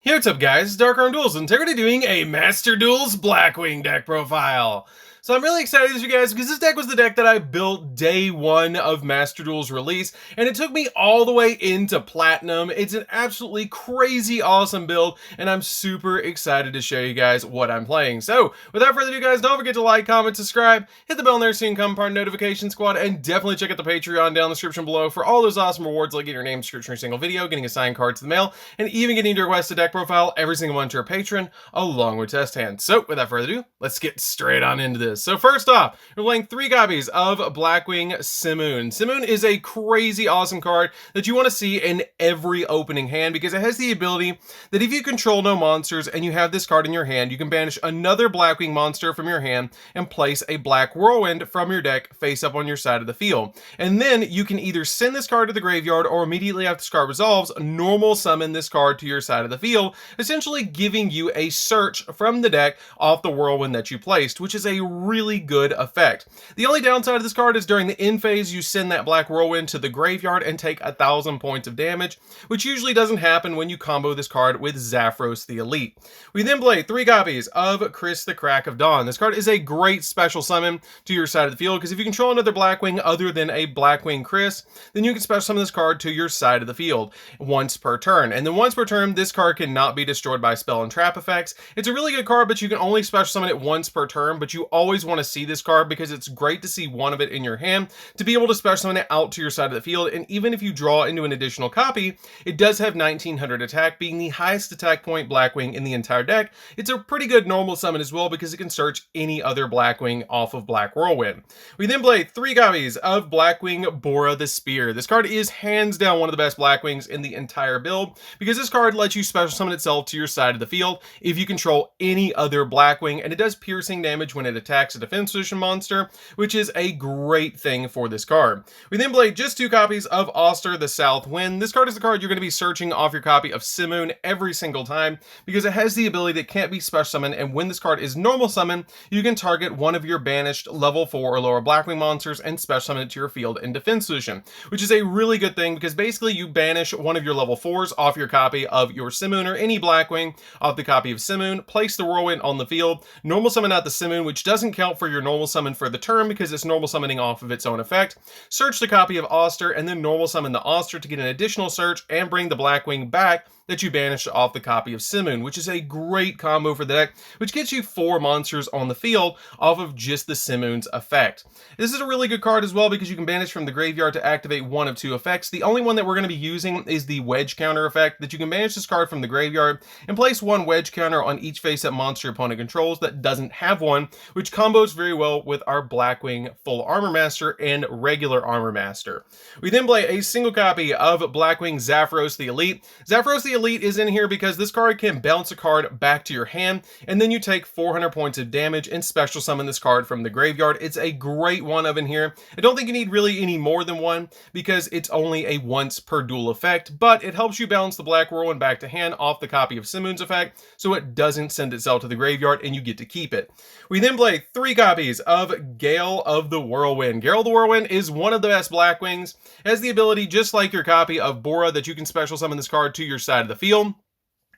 Hey, what's up guys, it's DarkArmedDuelist, and today we're doing a Master Duels Blackwing deck profile. So I'm really excited for you guys because this deck was the deck that I built day one of Master Duel's release, and it took me all the way into Platinum. It's an absolutely crazy awesome build, and I'm super excited to show you guys what I'm playing. So without further ado guys, don't forget to like, comment, subscribe, hit the bell in there so you can become part of the notification squad, and definitely check out the Patreon down in the description below for all those awesome rewards like getting your name description every single video, getting a signed card to the mail, and even getting to request a deck profile every single one to your patron, along with test hands. So without further ado, let's get straight on into this. So first off, we're playing 3 copies of Blackwing Simoon. Simoon is a crazy awesome card that you want to see in every opening hand because it has the ability that if you control no monsters and you have this card in your hand, you can banish another Blackwing monster from your hand and place a Black Whirlwind from your deck face up on your side of the field. And then you can either send this card to the graveyard or immediately after this card resolves, normal summon this card to your side of the field, essentially giving you a search from the deck off the Whirlwind that you placed, which is a really good effect. The only downside of this card is during the end phase, you send that Black Whirlwind to the graveyard and take 1,000 points of damage, which usually doesn't happen when you combo this card with Zaphros the Elite. We then play 3 copies of Chris the Crack of Dawn. This card is a great special summon to your side of the field because if you control another Blackwing other than a Blackwing Chris, then you can special summon this card to your side of the field once per turn. And then once per turn, this card cannot be destroyed by spell and trap effects. It's a really good card, but you can only special summon it once per turn, but you always want to see this card because it's great to see one of it in your hand to be able to special summon it out to your side of the field. And even if you draw into an additional copy, it does have 1900 attack, being the highest attack point Blackwing in the entire deck. It's a pretty good normal summon as well because it can search any other Blackwing off of Black Whirlwind. We then play 3 copies of Blackwing Bora the Spear. This card is hands down one of the best Blackwings in the entire build because this card lets you special summon itself to your side of the field if you control any other Blackwing, and it does piercing damage when it attacks a defense position monster, which is a great thing for this card. We then play just 2 copies of Oster the South Wind. This card is the card you're going to be searching off your copy of Simoon every single time because it has the ability that can't be special summoned, and when this card is normal summon, you can target one of your banished level 4 or lower Blackwing monsters and special summon it to your field in defense position, which is a really good thing because basically you banish one of your level 4s off your copy of your Simoon or any Blackwing off the copy of Simoon, place the Whirlwind on the field, normal summon out the Simoon, which doesn't count for your normal summon for the turn because it's normal summoning off of its own effect, search the copy of Oster, and then normal summon the Oster to get an additional search and bring the Blackwing back that you banished off the copy of Simoon, which is a great combo for the deck, which gets you 4 monsters on the field off of just the Simoon's effect. This is a really good card as well because you can banish from the graveyard to activate one of 2 effects. The only one that we're going to be using is the Wedge Counter effect, that you can banish this card from the graveyard and place 1 Wedge Counter on each face-up monster your opponent controls that doesn't have one, which combos very well with our Blackwing Full Armor Master and regular Armor Master. We then play a single copy of Blackwing Zaphros the Elite. Zaphros the Elite is in here because this card can bounce a card back to your hand, and then you take 400 points of damage and special summon this card from the graveyard. It's a great one of in here. I don't think you need really any more than one because it's only a once per duel effect, but it helps you bounce the Black Whirlwind back to hand off the copy of Simoon's effect, so it doesn't send itself to the graveyard and you get to keep it. We then play 3 copies of Gale of the Whirlwind. Gale of the Whirlwind is one of the best Blackwings. It has the ability, just like your copy of Bora, that you can special summon this card to your side of the field.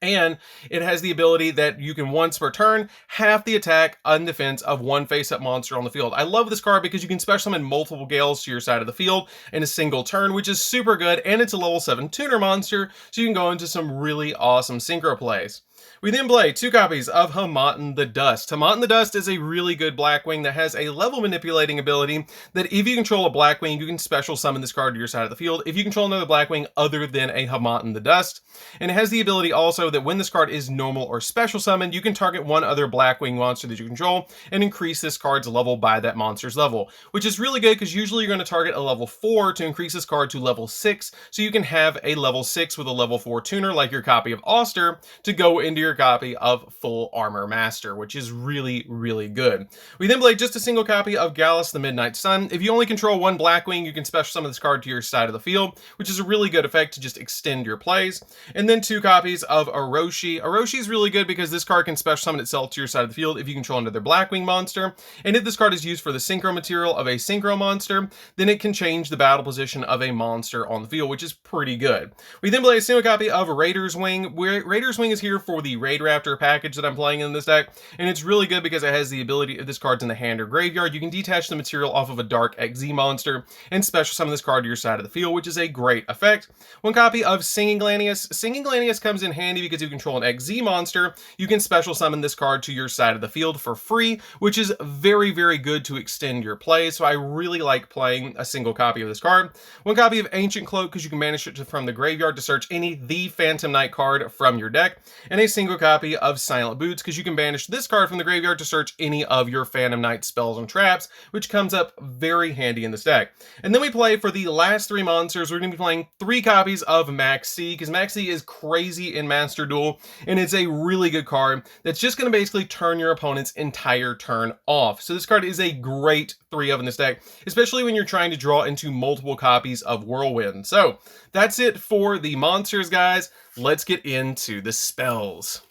And it has the ability that you can once per turn half the attack on defense of 1 face-up monster on the field. I love this card because you can special summon multiple Gales to your side of the field in a single turn, which is super good, and it's a level 7 tuner monster, so you can go into some really awesome synchro plays. We then play 2 copies of Hamaten the Dust. Hamaten the Dust is a really good Blackwing that has a level manipulating ability that if you control a Blackwing, you can special summon this card to your side of the field if you control another Blackwing other than a Hamaten the Dust. And it has the ability also that when this card is normal or special summoned, you can target one other Blackwing monster that you control and increase this card's level by that monster's level, which is really good because usually you're going to target a level 4 to increase this card to level 6, so you can have a level 6 with a level 4 tuner like your copy of Oster to go into your copy of Full Armor Master, which is really, really good. We then play just a single copy of Gallus the Midnight Sun. If you only control one Blackwing, you can special summon this card to your side of the field, which is a really good effect to just extend your plays. And then 2 copies of Orochi. Orochi is really good because this card can special summon itself to your side of the field if you control another Blackwing monster. And if this card is used for the synchro material of a synchro monster, then it can change the battle position of a monster on the field, which is pretty good. We then play a single copy of Raider's Wing. Raider's Wing is here for the Raid Raptor package that I'm playing in this deck, and it's really good because it has the ability, if this card's in the hand or graveyard, you can detach the material off of a Dark XZ monster and special summon this card to your side of the field, which is a great effect. 1 copy of Singing Lanius. Singing Lanius comes in handy because if you control an XZ monster, you can special summon this card to your side of the field for free, which is very, very good to extend your play. So I really like playing a single copy of this card. 1 copy of Ancient Cloak because you can banish it from the graveyard to search any The Phantom Knight card from your deck, and a single copy of Silent Boots because you can banish this card from the graveyard to search any of your Phantom Knight spells and traps, which comes up very handy in this deck. And then we play for the last 3 monsters. We're going to be playing 3 copies of Maxi because Maxi is crazy in Master Duel, and it's a really good card that's just going to basically turn your opponent's entire turn off. So this card is a great 3 of in this deck, especially when you're trying to draw into multiple copies of Whirlwind. So that's it for the monsters, guys. Let's get into the spells.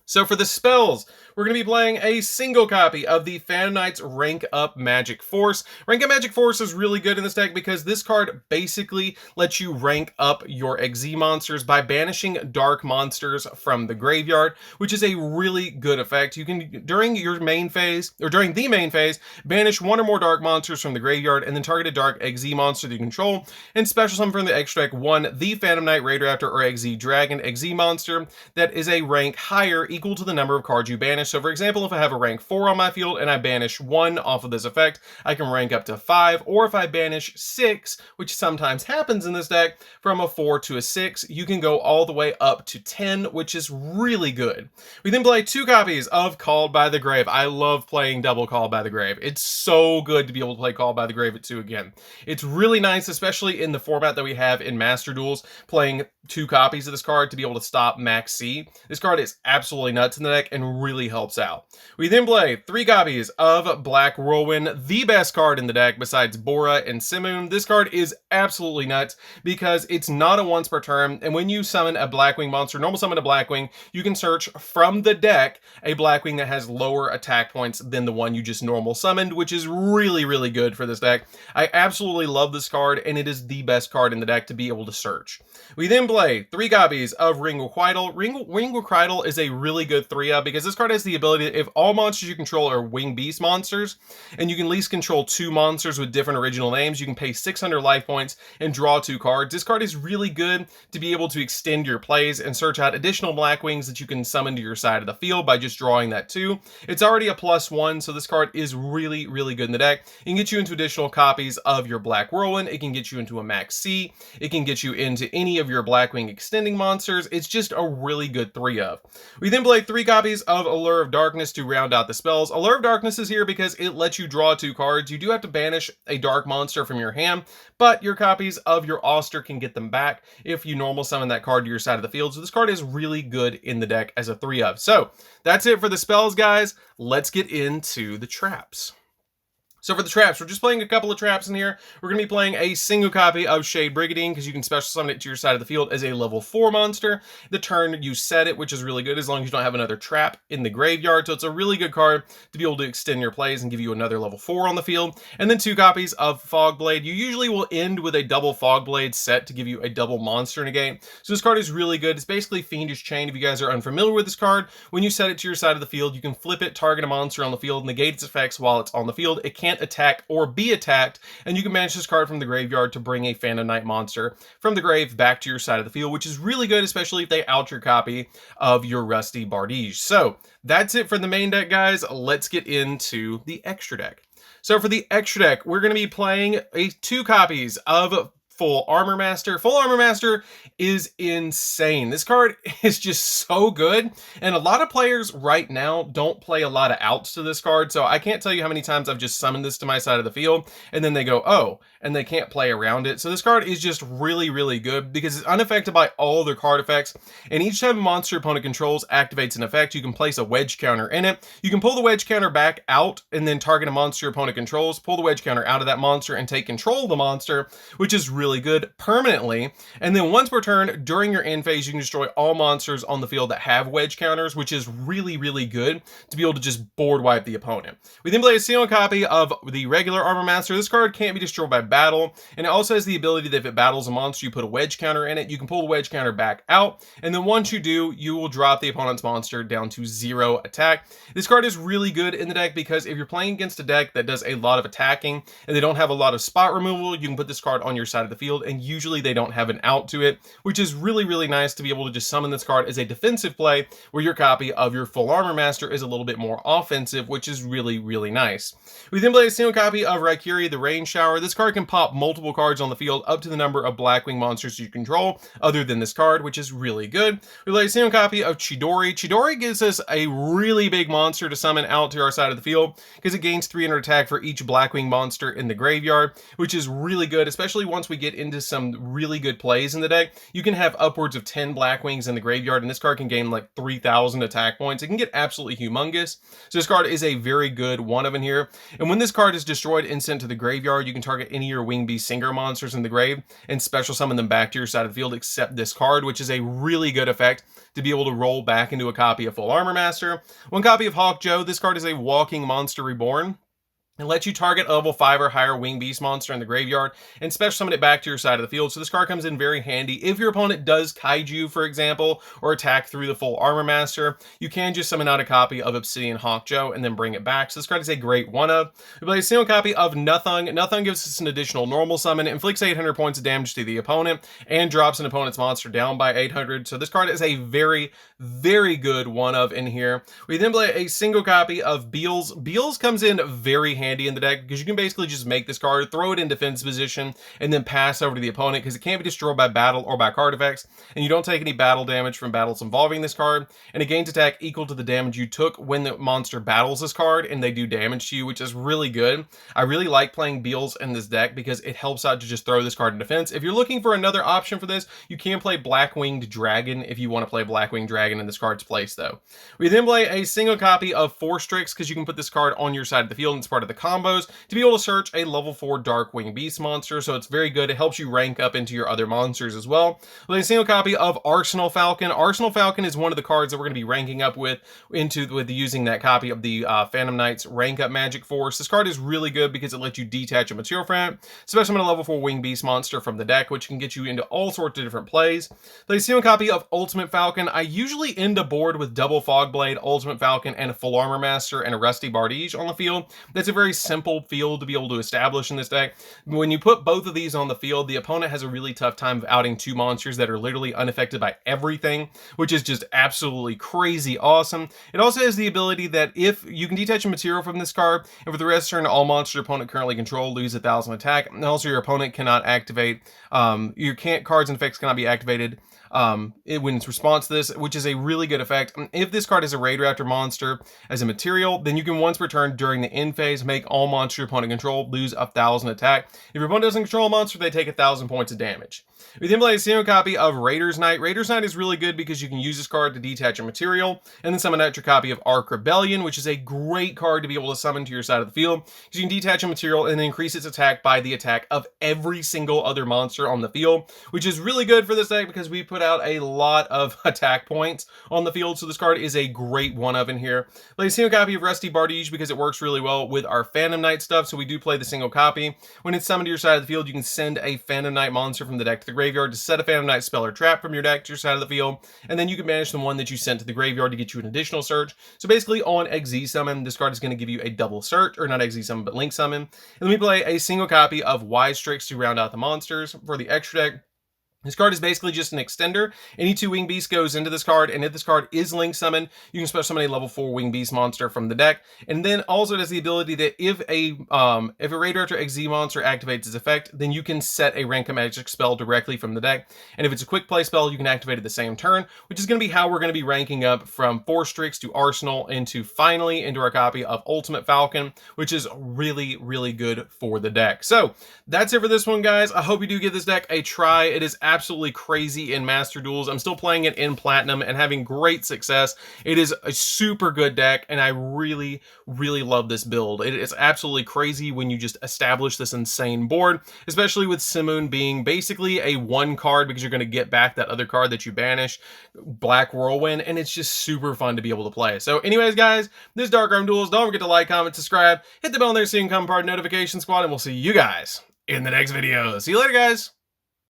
So for the spells, we're going to be playing a single copy of the Phantom Knight's Rank Up Magic Force. Rank Up Magic Force is really good in this deck because this card basically lets you rank up your XZ monsters by banishing dark monsters from the graveyard, which is a really good effect. You can, during your main phase, or during the main phase, banish 1 or more dark monsters from the graveyard and then target a dark XZ monster that you control, and special summon from the extra deck 1 the Phantom Knight, Raid Raptor, or XZ Dragon XZ monster that is a rank higher, equal to the number of cards you banish. So for example, if I have a rank 4 on my field and I banish 1 off of this effect, I can rank up to 5, or if I banish 6, which sometimes happens in this deck, from a 4 to a 6, you can go all the way up to 10, which is really good. We then play 2 copies of Called by the Grave. I love playing double Called by the Grave. It's so good to be able to play Called by the Grave at 2 again. It's really nice, especially in the format that we have in Master Duels, playing 2 copies of this card to be able to stop Max C. This card is absolutely nuts in the deck and really helps out. We then play 3 copies of Black Whirlwind, the best card in the deck besides Bora and Simoon. This card is absolutely nuts because it's not a once per turn, and when you summon a Blackwing monster, normal summon a Blackwing, you can search from the deck a Blackwing that has lower attack points than the one you just normal summoned, which is really, really good for this deck. I absolutely love this card, and it is the best card in the deck to be able to search. We then play 3 copies of Ringwidal. Ringwidal is a really good 3-up because this card has the ability that if all monsters you control are Wing Beast monsters, and you can at least control 2 monsters with different original names, you can pay 600 life points and draw 2 cards. This card is really good to be able to extend your plays and search out additional Blackwings that you can summon to your side of the field by just drawing that 2. It's already a +1, so this card is really, really good in the deck. It can get you into additional copies of your Black Whirlwind. It can get you into a Max C. It can get you into any of your Blackwing extending monsters. It's just a really good 3-of. We then play 3 copies of Allure of Darkness to round out the spells. Allure of Darkness is here because it lets you draw 2 cards. You do have to banish a dark monster from your hand, but your copies of your Auster can get them back if you normal summon that card to your side of the field. So this card is really good in the deck as a 3-of. So that's it for the spells, guys. Let's get into the traps. So for the traps, we're just playing a couple of traps in here. We're going to be playing a single copy of Shade Brigandine because you can special summon it to your side of the field as a level 4 monster. The turn you set it, which is really good as long as you don't have another trap in the graveyard. So it's a really good card to be able to extend your plays and give you another level 4 on the field. And then 2 copies of Fogblade. You usually will end with a double Fogblade set to give you a double monster in a game. So this card is really good. It's basically Fiendish Chain. If you guys are unfamiliar with this card, when you set it to your side of the field, you can flip it, target a monster on the field, negate its effects while it's on the field. It can't attack or be attacked, and you can banish this card from the graveyard to bring a Phantom Knight monster from the grave back to your side of the field, which is really good, especially if they out your copy of your Rusty Bardige. So that's it for the main deck, guys. Let's get into the extra deck. So for the extra deck, we're going to be playing 2 copies of Full Armor Master. Full Armor Master is insane. This card is just so good, and a lot of players right now don't play a lot of outs to this card, so I can't tell you how many times I've just summoned this to my side of the field, and then they go, oh, and they can't play around it. So this card is just really, really good because it's unaffected by all their card effects, and each time a monster opponent controls activates an effect, you can place a wedge counter in it. You can pull the wedge counter back out and then target a monster your opponent controls, pull the wedge counter out of that monster and take control of the monster, which is really good permanently. And then once per turn, during your end phase, you can destroy all monsters on the field that have wedge counters, which is really, really good to be able to just board wipe the opponent. We then play a single copy of the regular Armor Master. This card can't be destroyed by battle, and it also has the ability that if it battles a monster, you put a wedge counter in it, you can pull the wedge counter back out, and then once you do, you will drop the opponent's monster down to 0 attack. This card is really good in the deck because if you're playing against a deck that does a lot of attacking and they don't have a lot of spot removal, you can put this card on your side of the field, and usually they don't have an out to it, which is really, really nice to be able to just summon this card as a defensive play where your copy of your Full Armor Master is a little bit more offensive, which is really, really nice. We then play a single copy of Raikiri, the Rain Shower. This card can pop multiple cards on the field up to the number of Blackwing monsters you control other than this card, which is really good. We play a single copy of Chidori. Chidori gives us a really big monster to summon out to our side of the field because it gains 300 attack for each Blackwing monster in the graveyard, which is really good, especially once we get into some really good plays in the deck. You can have upwards of 10 Blackwings in the graveyard, and this card can gain like 3,000 attack points. It can get absolutely humongous. So this card is a very good one of in here. And when this card is destroyed and sent to the graveyard, you can target any of your Wing Beast Singer monsters in the grave and special summon them back to your side of the field except this card, which is a really good effect to be able to roll back into a copy of Full Armor Master. One copy of Hawkjoe. This card is a walking monster reborn. It lets you target a level 5 or higher Wing Beast monster in the graveyard and special summon it back to your side of the field. So this card comes in very handy. If your opponent does Kaiju, for example, or attack through the Full Armor Master, you can just summon out a copy of Obsidian Hawkjoe and then bring it back. So this card is a great one-of. We play a single copy of Nothung. Nothung gives us an additional normal summon, inflicts 800 points of damage to the opponent, and drops an opponent's monster down by 800. So this card is a very, very good one-of in here. We then play a single copy of Beals. Beals comes in very handy in the deck because you can basically just make this card, throw it in defense position, and then pass over to the opponent because it can't be destroyed by battle or by card effects, and you don't take any battle damage from battles involving this card, and it gains attack equal to the damage you took when the monster battles this card and they do damage to you, which is really good. I really like playing Beals in this deck because it helps out to just throw this card in defense. If you're looking for another option for this, you can play Blackwinged Dragon if you want to play Blackwinged Dragon in this card's place though. We then play a single copy of Force Strix because you can put this card on your side of the field and it's part of the combos to be able to search a level 4 Darkwing Beast monster, so it's very good. It helps you rank up into your other monsters as well. With a single copy of Arsenal Falcon. Arsenal Falcon is one of the cards that we're going to be ranking up with using that copy of the Phantom Knight's rank up magic force. This card is really good because it lets you detach a material from it, especially when a level 4 Wing Beast monster from the deck, which can get you into all sorts of different plays. With a single copy of Ultimate Falcon. I usually end a board with double Fogblade, Ultimate Falcon, and a Full Armor Master and a Rusty Bardige on the field. That's a very simple field to be able to establish in this deck. When you put both of these on the field, the opponent has a really tough time of outing two monsters that are literally unaffected by everything, which is just absolutely crazy awesome. It also has the ability that if you can detach a material from this card, and for the rest of the turn, all monsters your opponent currently control lose 1,000 attack, and also your opponent cannot activate, cards and effects cannot be activated when it's response to this, which is a really good effect. If this card is a Raid Raptor monster as a material, then you can once per turn during the end phase make all monsters your opponent control lose 1,000 attack. If your opponent doesn't control a monster, they take 1,000 points of damage. We then play a single copy of Raider's Knight. Raider's Knight is really good because you can use this card to detach a material, and then summon out your copy of Arc Rebellion, which is a great card to be able to summon to your side of the field, because you can detach a material and then increase its attack by the attack of every single other monster on the field, which is really good for this deck because we put out a lot of attack points on the field, so this card is a great one of in here. Play a single copy of Rusty Bardige because it works really well with our Phantom Knight stuff, so we do play the single copy. When it's summoned to your side of the field, you can send a Phantom Knight monster from the deck to the graveyard to set a Phantom Knight spell or trap from your deck to your side of the field, and then you can banish the one that you sent to the graveyard to get you an additional search. So basically on XZ Summon, this card is going to give you a double search, or not XZ Summon, but Link Summon. And then we play a single copy of Wise Strix to round out the monsters. For the extra deck, This card is basically just an extender. Any 2 Wing Beast goes into this card, and if this card is Link Summon, you can special summon a level 4 Wing Beast monster from the deck. And then also it has the ability that if a Raid Director XZ monster activates its effect, then you can set a Rank Magic spell directly from the deck. And if it's a quick play spell, you can activate it the same turn, which is going to be how we're going to be ranking up from 4 Strix to Arsenal into finally into our copy of Ultimate Falcon, which is really, really good for the deck. So that's it for this one, guys. I hope you do give this deck a try. It is absolutely crazy in Master Duels. I'm still playing it in Platinum and having great success. It is a super good deck, and I really, really love this build. It is absolutely crazy when you just establish this insane board, especially with Simoon being basically a 1 card because you're going to get back that other card that you banish, Black Whirlwind, and it's just super fun to be able to play. So anyways, guys, this is DarkArmedDuelist. Don't forget to like, comment, subscribe, hit the bell there so you can become part of Notification Squad, and we'll see you guys in the next video. See you later, guys.